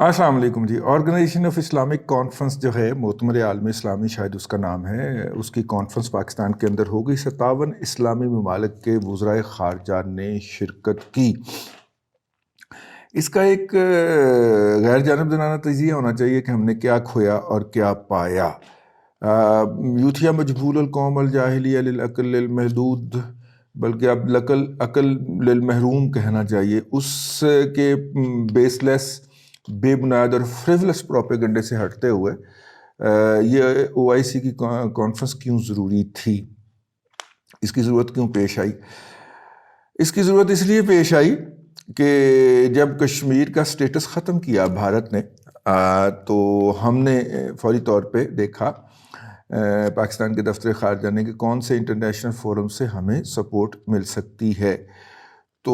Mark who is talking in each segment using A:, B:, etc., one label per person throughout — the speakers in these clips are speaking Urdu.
A: السلام علیکم جی۔ آرگنائزیشن آف اسلامک کانفرنس جو ہے مؤتمر عالم اسلامی، شاید اس کا نام ہے، اس کی کانفرنس پاکستان کے اندر ہو گئی۔ 57 اسلامی ممالک کے وزرائے خارجہ نے شرکت کی۔ اس کا ایک غیر جانبدارانہ تجزیہ ہونا چاہیے کہ ہم نے کیا کھویا اور کیا پایا۔ یوتھیا مجبول القوم الجاہلیہ للعقل للمحدود، بلکہ اب عقل للمحروم کہنا چاہیے، اس کے بیس لیس، بے بنیاد اور فریولس پروپیگنڈے سے ہٹتے ہوئے یہ OIC کی کانفرنس کیوں ضروری تھی، اس کی ضرورت کیوں پیش آئی؟ اس کی ضرورت اس لیے پیش آئی کہ جب کشمیر کا سٹیٹس ختم کیا بھارت نے، تو ہم نے فوری طور پہ دیکھا پاکستان کے دفتر خارجہ نے کہ کون سے انٹرنیشنل فورم سے ہمیں سپورٹ مل سکتی ہے۔ تو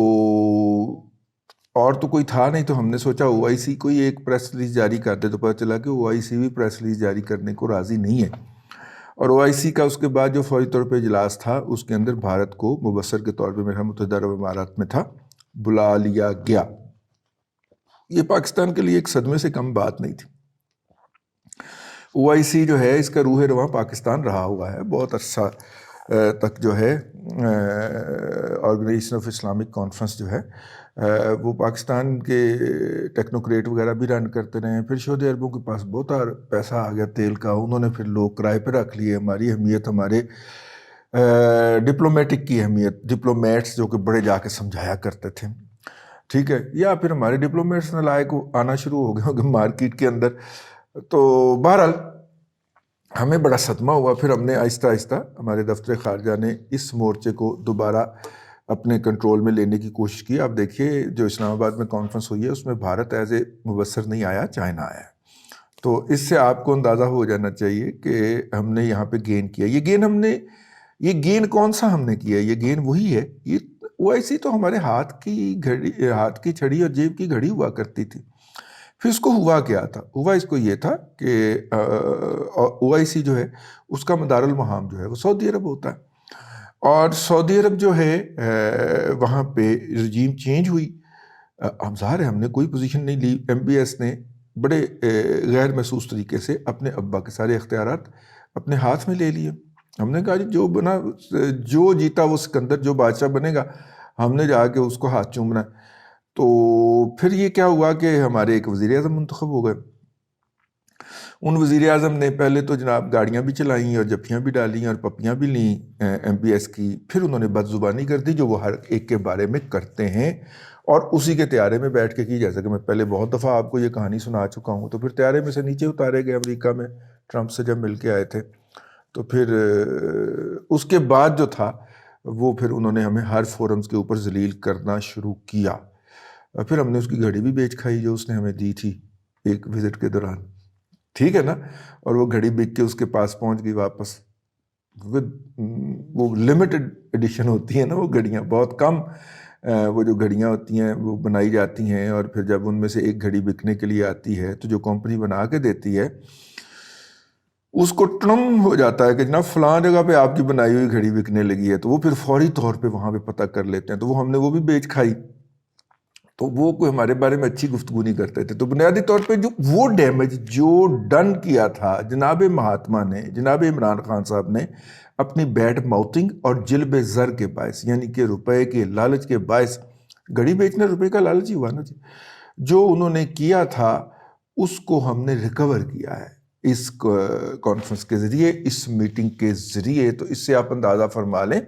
A: اور تو کوئی تھا نہیں، تو ہم نے سوچا OIC کوئی ایک پریس ریلیز جاری کر دے، تو پتہ چلا کہ OIC بھی پریس ریلیز جاری کرنے کو راضی نہیں ہے۔ اور OIC کا اس کے بعد جو فوری طور پہ اجلاس تھا، اس کے اندر بھارت کو مبصر کے طور پہ میرا متحدہ عرب امارات میں تھا، بلا لیا گیا۔ یہ پاکستان کے لیے ایک صدمے سے کم بات نہیں تھی۔ OIC جو ہے، اس کا روح رواں پاکستان رہا ہوا ہے بہت عرصہ تک۔ جو ہے آرگنائزیشن آف اسلامک کانفرنس جو ہے وہ پاکستان کے ٹیکنوکریٹ وغیرہ بھی رن کرتے رہے ہیں۔ پھر سعودی عربوں کے پاس بہت پیسہ آ گیا تیل کا، انہوں نے پھر لوگ کرائے پہ رکھ لیے۔ ہماری اہمیت، ہمارے ڈپلومیٹک کی اہمیت، ڈپلومیٹس جو کہ بڑے جا کے سمجھایا کرتے تھے، ٹھیک ہے، یا پھر ہمارے ڈپلومیٹس نالائق آنا شروع ہو گئے ہوں گے مارکیٹ کے اندر۔ تو بہرحال ہمیں بڑا صدمہ ہوا۔ پھر ہم نے آہستہ آہستہ، ہمارے دفتر خارجہ نے اس مورچے کو دوبارہ اپنے کنٹرول میں لینے کی کوشش کی۔ آپ دیکھیے جو اسلام آباد میں کانفرنس ہوئی ہے، اس میں بھارت ایز اے مبصر نہیں آیا، چائنا آیا۔ تو اس سے آپ کو اندازہ ہو جانا چاہیے کہ ہم نے یہاں پہ گین کیا۔ یہ گین کون سا ہم نے کیا؟ یہ گین وہی ہے، یہ OIC تو ہمارے ہاتھ کی چھڑی اور جیب کی گھڑی ہوا کرتی تھی۔ پھر اس کو ہوا کیا تھا؟ ہوا اس کو یہ تھا کہ OIC جو ہے، اس کا مدار المہام جو ہے وہ سعودی عرب ہوتا ہے، اور سعودی عرب جو ہے وہاں پہ رجیم چینج ہوئی۔ ہم ظاہر ہے ہم نے کوئی پوزیشن نہیں لی، MBS نے بڑے غیر محسوس طریقے سے اپنے ابا کے سارے اختیارات اپنے ہاتھ میں لے لیے۔ ہم نے کہا جی جو جیتا وہ سکندر، جو بادشاہ بنے گا ہم نے جا کے اس کو ہاتھ چومنا ہے۔ تو پھر یہ کیا ہوا کہ ہمارے ایک وزیر اعظم منتخب ہو گئے۔ ان وزیر اعظم نے پہلے تو جناب گاڑیاں بھی چلائیں اور جفیاں بھی ڈالیں اور پپیاں بھی لیں MBS کی۔ پھر انہوں نے بد زبانی کر دی، جو وہ ہر ایک کے بارے میں کرتے ہیں، اور اسی کے طیارے میں بیٹھ کے کی، جیسا کہ میں پہلے بہت دفعہ آپ کو یہ کہانی سنا چکا ہوں۔ تو پھر طیارے میں سے نیچے اتارے گئے امریکہ میں، ٹرمپ سے جب مل کے آئے تھے۔ تو پھر اس کے بعد جو تھا وہ پھر انہوں نے ہمیں ہر فورمز کے اوپر ذلیل کرنا شروع کیا۔ پھر ہم نے اس کی گھڑی بھی بیچ کھائی جو اس نے ہمیں دی تھی ایک وزٹ کے دوران، ٹھیک ہے نا، اور وہ گھڑی بک کے اس کے پاس پہنچ گئی واپس۔ وہ لمیٹڈ ایڈیشن ہوتی ہیں نا وہ گھڑیاں، بہت کم وہ جو گھڑیاں ہوتی ہیں وہ بنائی جاتی ہیں، اور پھر جب ان میں سے ایک گھڑی بکنے کے لیے آتی ہے تو جو کمپنی بنا کے دیتی ہے اس کو ٹرم ہو جاتا ہے کہ جناب فلاں جگہ پہ آپ کی بنائی ہوئی گھڑی بکنے لگی ہے، تو وہ پھر فوری طور پہ وہاں پہ پتہ کر لیتے ہیں۔ تو ہم نے وہ بھی بیچ کھائی، تو وہ کوئی ہمارے بارے میں اچھی گفتگو نہیں کرتے تھے۔ تو بنیادی طور پہ جو وہ ڈیمیج جو ڈن کیا تھا جناب مہاتما نے، جناب عمران خان صاحب نے، اپنی بیڈ ماؤتنگ اور جلب زر کے باعث، یعنی کہ روپے کے لالچ کے باعث، گھڑی بیچنا روپے کا لالچ ہی ہوا نا جی، جو انہوں نے کیا تھا اس کو ہم نے ریکور کیا ہے اس کانفرنس کے ذریعے، اس میٹنگ کے ذریعے۔ تو اس سے آپ اندازہ فرما لیں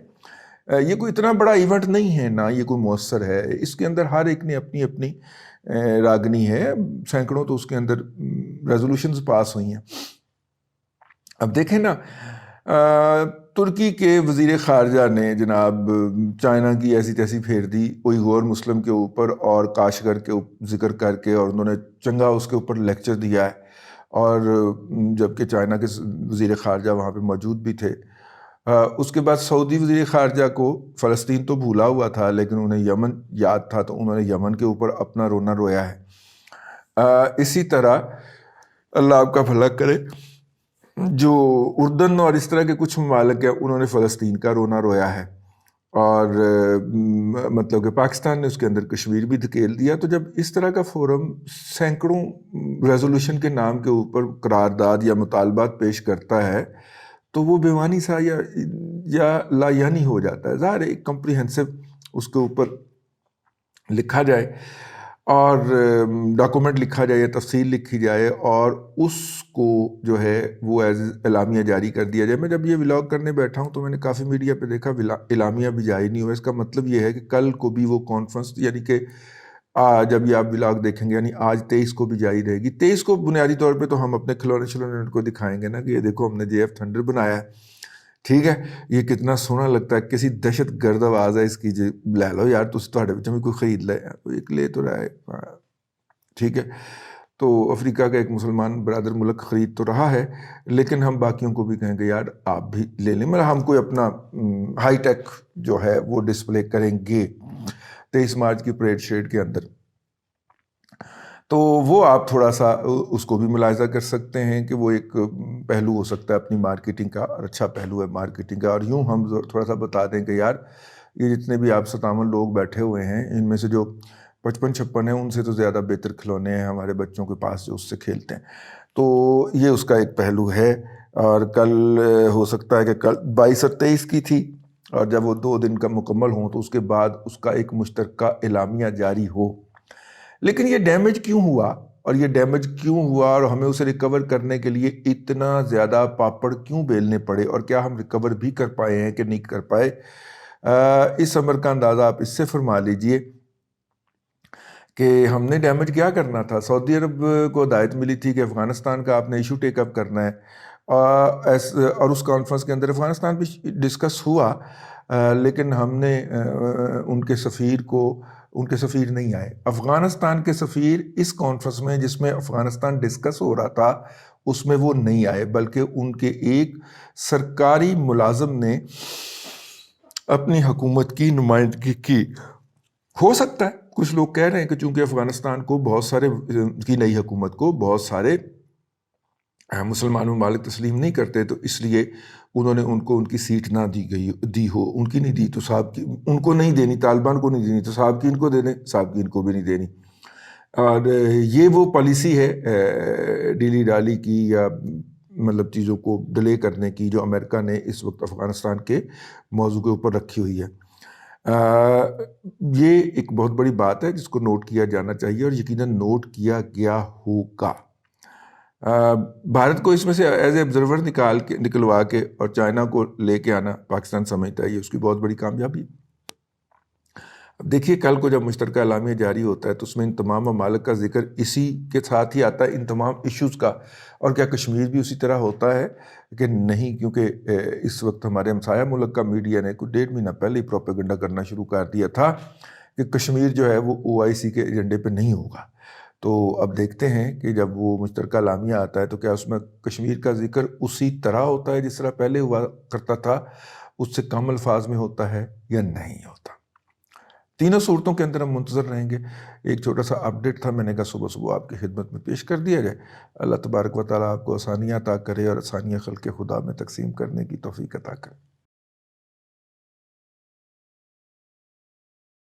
A: یہ کوئی اتنا بڑا ایونٹ نہیں ہے، نہ یہ کوئی مؤثر ہے۔ اس کے اندر ہر ایک نے اپنی اپنی راگنی ہے، سینکڑوں تو اس کے اندر ریزولوشنز پاس ہوئی ہیں۔ اب دیکھیں نا، ترکی کے وزیر خارجہ نے جناب چائنا کی ایسی تیسی پھیر دی کوئی غور مسلم کے اوپر اور کاشغر کے ذکر کر کے، اور انہوں نے چنگا اس کے اوپر لیکچر دیا ہے، اور جبکہ چائنا کے وزیر خارجہ وہاں پہ موجود بھی تھے۔ اس کے بعد سعودی وزیر خارجہ کو فلسطین تو بھولا ہوا تھا، لیکن انہیں یمن یاد تھا، تو انہوں نے یمن کے اوپر اپنا رونا رویا ہے۔ اسی طرح اللہ آپ کا بھلا کرے، جو اردن اور اس طرح کے کچھ ممالک ہیں، انہوں نے فلسطین کا رونا رویا ہے۔ اور مطلب کہ پاکستان نے اس کے اندر کشمیر بھی دھکیل دیا. تو جب اس طرح کا فورم سینکڑوں ریزولوشن کے نام کے اوپر قرارداد یا مطالبات پیش کرتا ہے تو وہ بیوانی سا یا لایعنی ہو جاتا ہے. ظاہر ہے ایک کمپریہنسو اس کے اوپر لکھا جائے اور ڈاکومنٹ لکھا جائے یا تفصیل لکھی جائے اور اس کو جو ہے وہ ایز اعلامیہ جاری کر دیا جائے. میں جب یہ ولاگ کرنے بیٹھا ہوں تو میں نے کافی میڈیا پہ دیکھا اعلامیہ بھی جاری نہیں ہوا. اس کا مطلب یہ ہے کہ کل کو بھی وہ کانفرنس، یعنی کہ جب یہ آپ ولاگ دیکھیں گے، یعنی آج 23 کو بھی جاری رہے گی. 23 کو بنیادی طور پہ تو ہم اپنے کھلونے کو دکھائیں گے نا کہ یہ دیکھو ہم نے JF تھنڈر بنایا ہے، ٹھیک ہے، یہ کتنا سونا لگتا ہے، کسی دہشت گرد آواز ہے اس کی، لے لو یار تھوڑے بچوں میں کوئی خرید لے، ایک لے تو رہا ہے، ٹھیک ہے. تو افریقہ کا ایک مسلمان برادر ملک خرید تو رہا ہے، لیکن ہم باقیوں کو بھی کہیں گے یار آپ بھی لے لیں. مطلب ہم کوئی اپنا ہائی ٹیک جو ہے وہ ڈسپلے کریں گے 23 مارچ کی پریڈ شیڈ کے اندر. تو وہ آپ تھوڑا سا اس کو بھی ملاحظہ کر سکتے ہیں کہ وہ ایک پہلو ہو سکتا ہے اپنی مارکیٹنگ کا، اور اچھا پہلو ہے مارکیٹنگ کا. اور یوں ہم تھوڑا سا بتا دیں کہ یار یہ جتنے بھی آپ 57 لوگ بیٹھے ہوئے ہیں ان میں سے جو 55-56 ہیں ان سے تو زیادہ بہتر کھلونے ہیں ہمارے بچوں کے پاس جو اس سے کھیلتے ہیں. تو یہ اس کا ایک پہلو ہے. اور کل ہو سکتا ہے کہ کل 22 اور 23 کی تھی، اور جب وہ 2 دن کا مکمل ہوں تو اس کے بعد اس کا ایک مشترکہ اعلامیہ جاری ہو. لیکن یہ ڈیمیج کیوں ہوا، اور یہ ڈیمیج کیوں ہوا اور ہمیں اسے ریکور کرنے کے لیے اتنا زیادہ پاپڑ کیوں بیلنے پڑے، اور کیا ہم ریکور بھی کر پائے ہیں کہ نہیں کر پائے، اس عمر کا اندازہ آپ اس سے فرما لیجئے کہ ہم نے ڈیمیج کیا کرنا تھا. سعودی عرب کو ہدایت ملی تھی کہ افغانستان کا آپ نے ایشو ٹیک اپ کرنا ہے، اور اس کانفرنس کے اندر افغانستان بھی ڈسکس ہوا، لیکن ہم نے ان کے سفیر نہیں آئے. افغانستان کے سفیر اس کانفرنس میں جس میں افغانستان ڈسکس ہو رہا تھا اس میں وہ نہیں آئے، بلکہ ان کے ایک سرکاری ملازم نے اپنی حکومت کی نمائندگی کی. ہو سکتا ہے کچھ لوگ کہہ رہے ہیں کہ چونکہ افغانستان کو بہت سارے کی نئی حکومت کو بہت سارے مسلمان ممالک تسلیم نہیں کرتے، تو اس لیے انہوں نے ان کو ان کی سیٹ نہ دی ہو. ان کی نہیں دی تو صاحب کی ان کو نہیں دینی، طالبان کو نہیں دینی تو صاحب کی ان کو دے دیں، صاحب کی ان کو بھی نہیں دینی. اور یہ وہ پالیسی ہے ڈیلی ڈالی کی، یا مطلب چیزوں کو ڈیلے کرنے کی، جو امریکہ نے اس وقت افغانستان کے موضوع کے اوپر رکھی ہوئی ہے. یہ ایک بہت بڑی بات ہے جس کو نوٹ کیا جانا چاہیے، اور یقیناً نوٹ کیا گیا ہوگا. بھارت کو اس میں سے ایز اے آبزرور نکلوا کے اور چائنا کو لے کے آنا پاکستان سمجھتا ہے یہ اس کی بہت بڑی کامیابی. اب دیکھیے کل کو جب مشترکہ اعلامیہ جاری ہوتا ہے تو اس میں ان تمام ممالک کا ذکر اسی کے ساتھ ہی آتا ہے، ان تمام ایشوز کا. اور کیا کشمیر بھی اسی طرح ہوتا ہے کہ نہیں؟ کیونکہ اس وقت ہمارے ہمسایہ ملک کا میڈیا نے کچھ 1.5 مہینہ پہلے ہی پروپیگنڈا کرنا شروع کر دیا تھا کہ کشمیر جو ہے وہ OIC کے ایجنڈے پہ نہیں ہوگا. تو اب دیکھتے ہیں کہ جب وہ مشترکہ اعلامیہ آتا ہے تو کیا اس میں کشمیر کا ذکر اسی طرح ہوتا ہے جس طرح پہلے ہوا کرتا تھا، اس سے کم الفاظ میں ہوتا ہے یا نہیں ہوتا. تینوں صورتوں کے اندر ہم منتظر رہیں گے. ایک چھوٹا سا اپڈیٹ تھا، میں نے کہا صبح آپ کی خدمت میں پیش کر دیا جائے. اللہ تبارک و تعالیٰ آپ کو آسانیاں عطا کرے اور آسانیاں خلق خدا میں تقسیم کرنے کی توفیق عطا کرے.